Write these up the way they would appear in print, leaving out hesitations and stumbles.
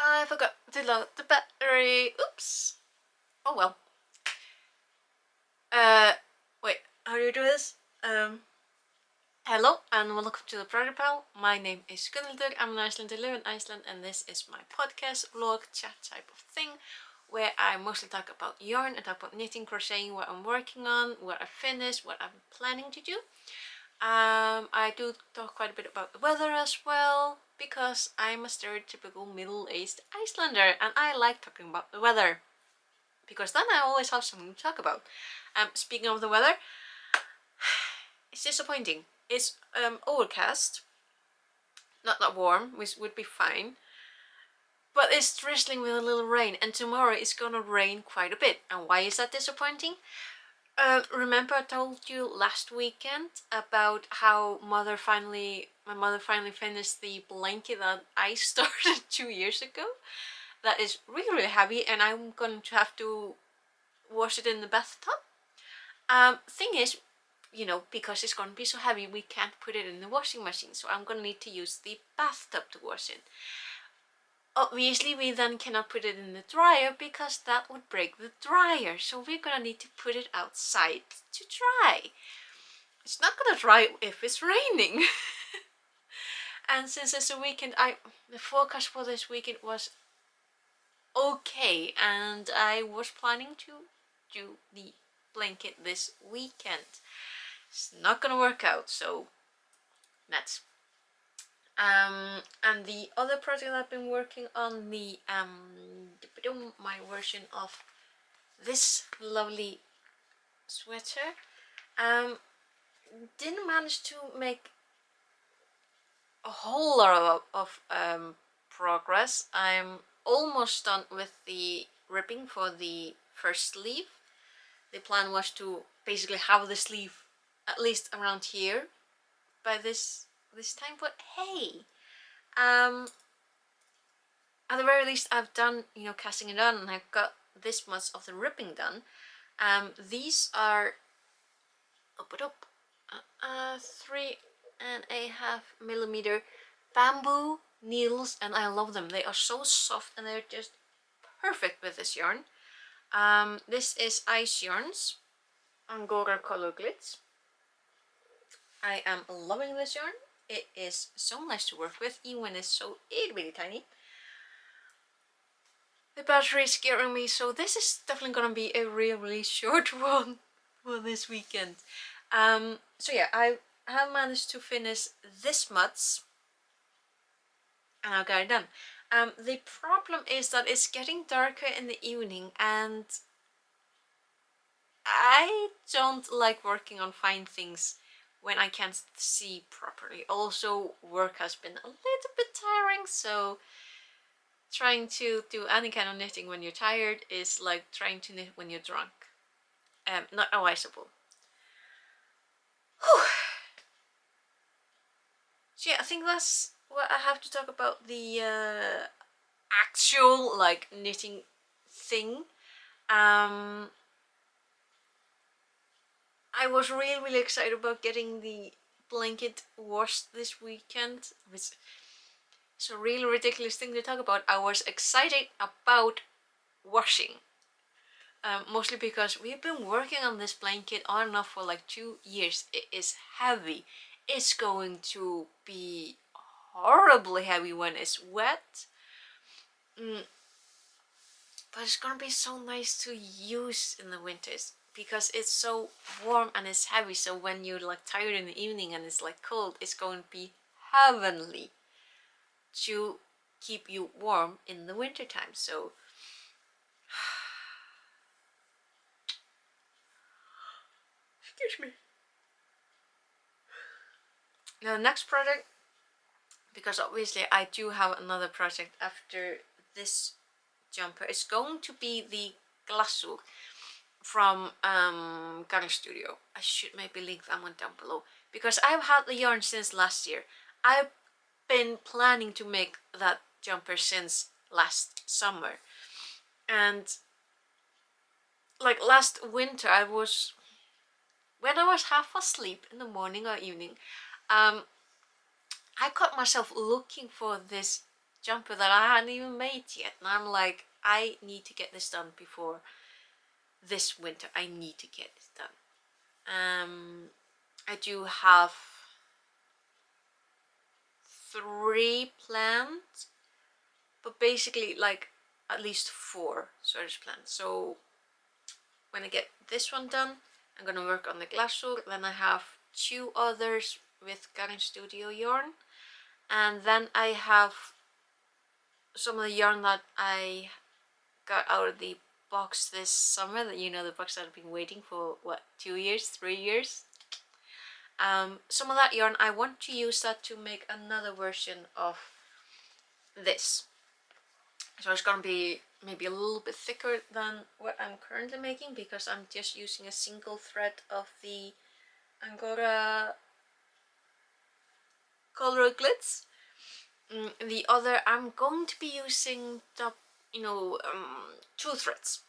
I forgot to load the battery. Oops. Oh well. Wait, how do you do this? Hello and welcome to the Project Pal. My name is Gunnildur. I'm in Iceland. I live in Iceland, and this is my podcast, vlog, chat type of thing, where I mostly talk about yarn, I talk about knitting, crocheting, what I'm working on, what I finished, what I'm planning to do. I do talk quite a bit about the weather as well, because I'm a stereotypical middle-aged Icelander and I like talking about the weather, because then I always have something to talk about. Speaking of the weather, it's disappointing. It's overcast, not warm, which would be fine, but it's drizzling with a little rain, and tomorrow it's gonna rain quite a bit. And why is that disappointing? Remember I told you last weekend about how my mother finally finished the blanket that I started 2 years ago? That is really heavy, and I'm going to have to wash it in the bathtub. Thing is, because it's gonna be so heavy, we can't put it in the washing machine, so I'm gonna need to use the bathtub to wash it. Obviously, we then cannot put it in the dryer because that would break the dryer, so we're gonna need to put it outside to dry. It's not gonna dry if it's raining. And since it's a weekend, the forecast for this weekend was okay, and I was planning to do the blanket this weekend. It's not gonna work out, so that's and the other project I've been working on, my version of this lovely sweater, didn't manage to make a whole lot of progress. I'm almost done with the ripping for the first sleeve. The plan was to basically have the sleeve at least around here by this time, but hey, at the very least I've done, casting it on, and I've got this much of the ripping done. These are 3.5mm bamboo needles, and I love them. They are so soft and they're just perfect with this yarn. This is Ice Yarns Angora Color Glitz. I am loving this yarn. It is so nice to work with, even when it's so itty tiny. The battery is scaring me, so this is definitely gonna be a really short one for this weekend. So yeah, I have managed to finish this much, and I'll get it done. The problem is that it's getting darker in the evening, and I don't like working on fine things when I can't see properly. Also, work has been a little bit tiring, so trying to do any kind of knitting when you're tired is like trying to knit when you're drunk. Not advisable. Whew. So yeah, I think that's what I have to talk about the actual knitting thing. I was really excited about getting the blanket washed this weekend, which is a really ridiculous thing to talk about. I was excited about washing. Mostly because we've been working on this blanket on and off for like 2 years. It is heavy. It's going to be horribly heavy when it's wet. But it's gonna be so nice to use in the winters because it's so warm and it's heavy. So when you're like tired in the evening and it's like cold, it's going to be heavenly to keep you warm in the winter time. So excuse me. Now the next project, because obviously I do have another project after this jumper, is going to be the glassug from Garden Studio. I should maybe link that one down below, because I've had the yarn since last year. I've been planning to make that jumper since last summer, and like last winter when I was half asleep in the morning or evening, I caught myself looking for this jumper that I hadn't even made yet, and I'm like, I need to get this done before this winter. I need to get this done. I do have 3 planned, but basically like at least 4 sweaters planned. So when I get this one done, I'm gonna work on the glasswool. Then I have 2 others with Garden Studio yarn, and then I have some of the yarn that I got out of the box this summer. That, you know, the box that I've been waiting for, what, 2 years, 3 years. Some of that yarn, I want to use that to make another version of this. So it's gonna be maybe a little bit thicker than what I'm currently making, because I'm just using a single thread of the Angora color glitz. The other, I'm going to be using the, 2 threads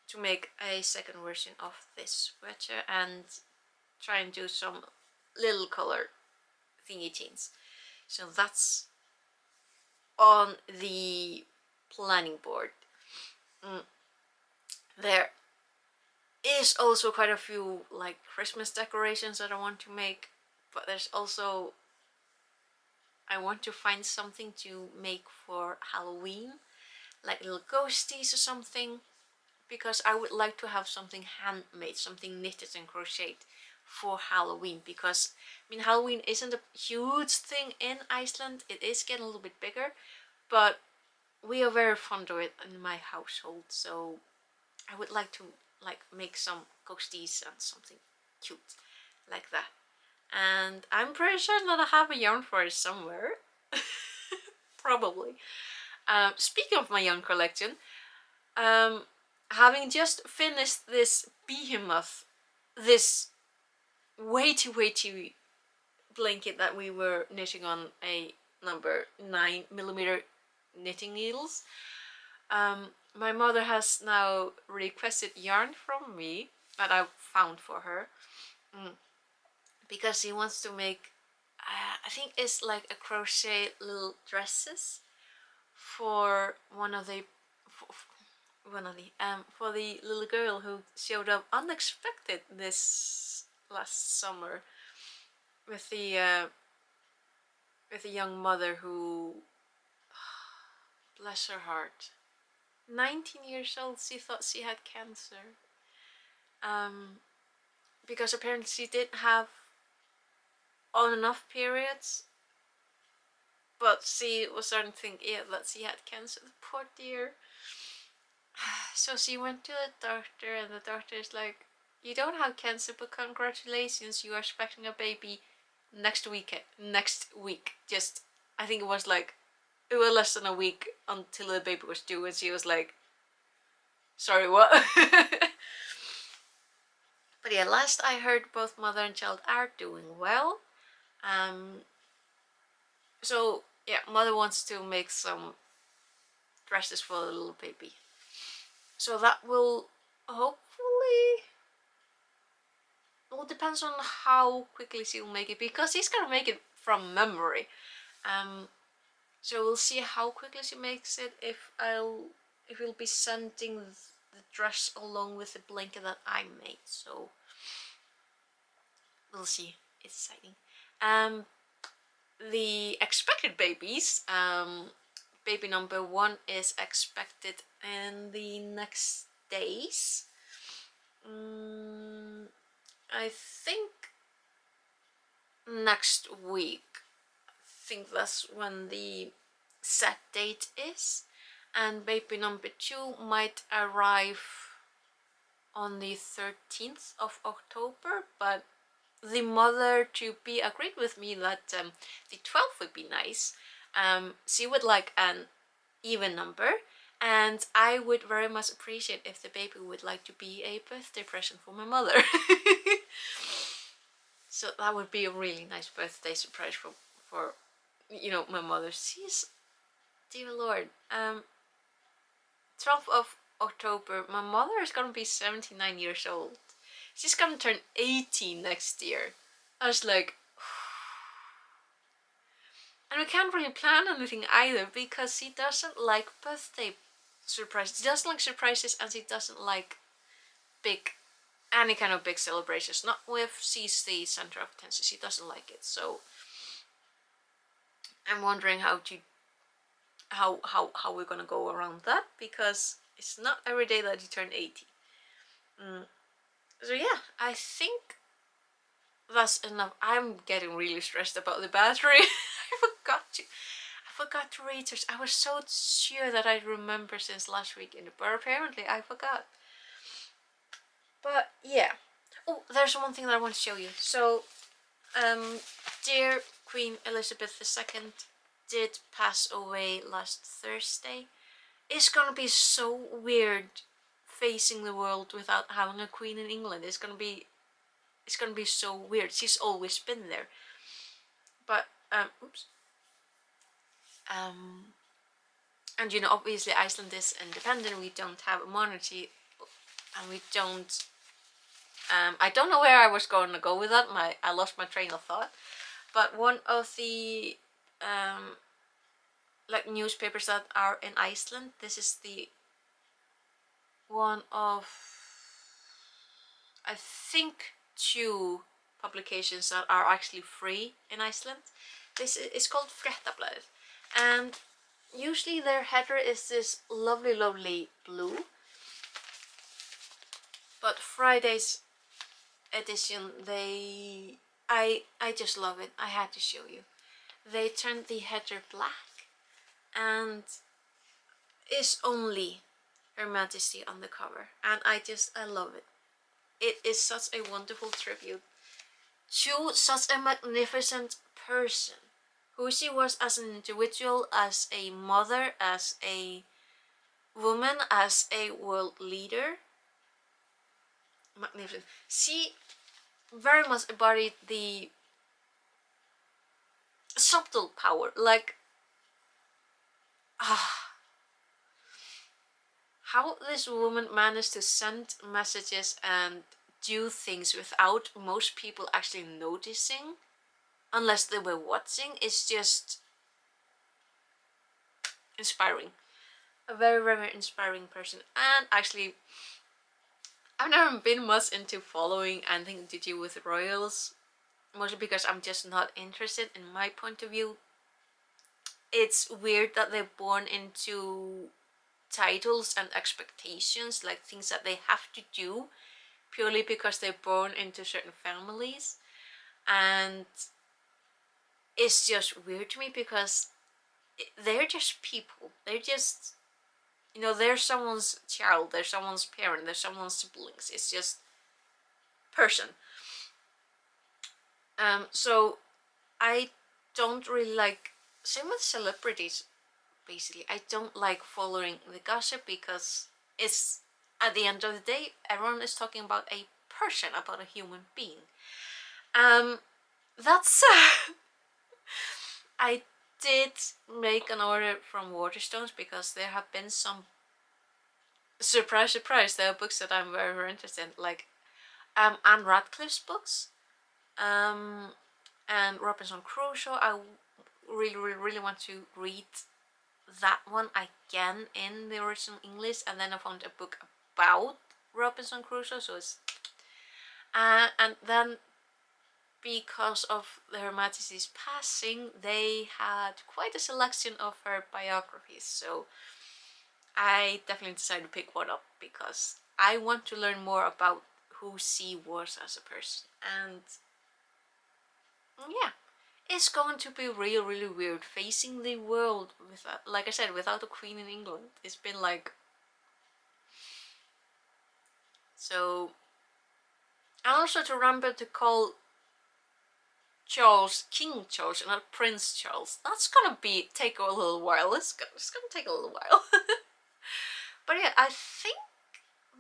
to make a second version of this sweater, and try and do some little color thingy things. So that's on the planning board. There is also quite a few like Christmas decorations that I want to make, but there's also, I want to find something to make for Halloween, like little ghosties or something, because I would like to have something handmade, something knitted and crocheted for Halloween, because I mean, Halloween isn't a huge thing in Iceland. It is getting a little bit bigger, but we are very fond of it in my household, so I would like to like make some ghosties and something cute like that. And I'm pretty sure that I have a yarn for it somewhere. Probably. Speaking of my yarn collection, having just finished this behemoth, this way too blanket that we were knitting on a number 9mm knitting needles, my mother has now requested yarn from me that I found for her, because she wants to make, I think it's like a crochet little dresses for for the little girl who showed up unexpected this last summer with the young mother who, bless her heart, 19 years old, she thought she had cancer. Because apparently she did have on and off periods, but she was starting to think, yeah, that she had cancer, the poor dear. So she went to the doctor, and the doctor is like, you don't have cancer, but congratulations, you are expecting a baby next week. Just, I think it was less than a week until the baby was due, and she was like, sorry, what? But yeah, last I heard, both mother and child are doing well. So yeah, mother wants to make some dresses for the little baby. So that will hopefully, well, depends on how quickly she'll make it, because she's gonna make it from memory. So we'll see how quickly she makes it, if we'll be sending the dress along with the blanket that I made. So we'll see. It's exciting. The expected babies, baby number 1 is expected in the next days. I think next week. I think that's when the set date is. And baby number 2 might arrive on the 13th of October, but the mother to be agreed with me that the 12th would be nice. She would like an even number, and I would very much appreciate if the baby would like to be a birthday present for my mother. So that would be a really nice birthday surprise for my mother. She's, dear Lord, 12th of October, my mother is gonna be 79 years old. She's gonna turn 18 next year. I was like, And we can't really plan anything either because he doesn't like birthday surprises. He doesn't like surprises, and he doesn't like any kind of big celebrations. Not with she's the center of attention. She doesn't like it. So I'm wondering how we're gonna go around that, because it's not every day that you turn 80. So yeah, I think that's enough. I'm getting really stressed about the battery. I forgot to read it. I was so sure that I remember since last week but apparently I forgot. But yeah. Oh, there's one thing that I want to show you. So, dear Queen Elizabeth II did pass away last Thursday. It's gonna be so weird facing the world without having a queen in England. It's gonna be so weird. She's always been there. But oops. And you know, obviously Iceland is independent. We don't have a monarchy, and we don't. I don't know where I was going to go with that. I lost my train of thought. But one of the like newspapers that are in Iceland, this is the one of, I think, 2 publications that are actually free in Iceland. This is called Fréttablaðið, and usually their header is this lovely blue, but Friday's edition, I just love it. I had to show you. They turned the header black, and is only Her Majesty on the cover, and I love it. It is such a wonderful tribute to such a magnificent person, who she was as an individual, as a mother, as a woman, as a world leader. Magnificent. She very much embodied the subtle power, like how this woman managed to send messages and do things without most people actually noticing, unless they were watching, is just inspiring. A very inspiring person. And actually, I've never been much into following anything to do with royals, mostly because I'm just not interested. In my point of view, it's weird that they're born into titles and expectations, like things that they have to do purely because they're born into certain families. And it's just weird to me because they're just people. They're just, you know, they're someone's child, they're someone's parent, they're someone's siblings. It's just person. So I don't really like, same with celebrities, basically. I don't like following the gossip because it's, at the end of the day, everyone is talking about a person, about a human being. That's I did make an order from Waterstones because there have been some, surprise, there are books that I'm very interested in, like Anne Radcliffe's books, and Robinson Crusoe. I really want to read that one again in the original English, and then I found a book about Robinson Crusoe, so it's and then because of Her Majesty's passing, they had quite a selection of her biographies, so I definitely decided to pick one up because I want to learn more about who she was as a person. And yeah, it's going to be really weird facing the world without, like I said, without a queen in England. It's been like, so. And also to remember to call Charles King Charles and not Prince Charles. That's gonna take a little while. It's gonna take a little while. But yeah, I think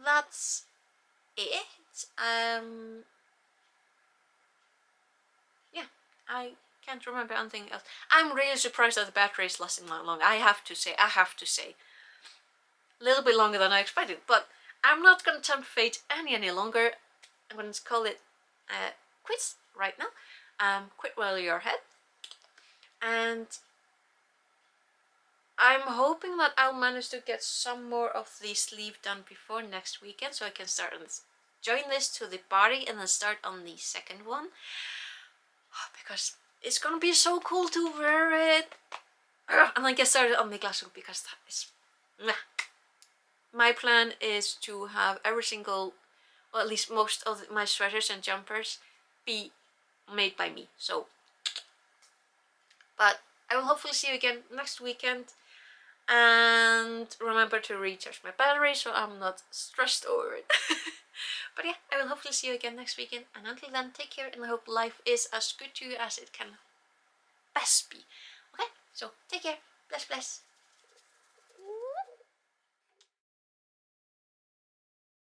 that's it. Yeah, I can't remember anything else. I'm really surprised that the battery is lasting that long. I have to say. A little bit longer than I expected, but I'm not gonna tempt fate any longer. I'm gonna call it quits right now. Quit while you're ahead. and I'm hoping that I'll manage to get some more of the sleeve done before next weekend, so I can start on this, join this to the body and then start on the second one, because it's gonna be so cool to wear it. And then get started on the glass hoop, because that is... My plan is to have every single, or at least most of my sweaters and jumpers be made by me. So, but I will hopefully see you again next weekend. And remember to recharge my battery so I'm not stressed over it. But yeah, I will hopefully see you again next weekend. And until then, take care, and I hope life is as good to you as it can best be. Okay, so take care. Bless, bless.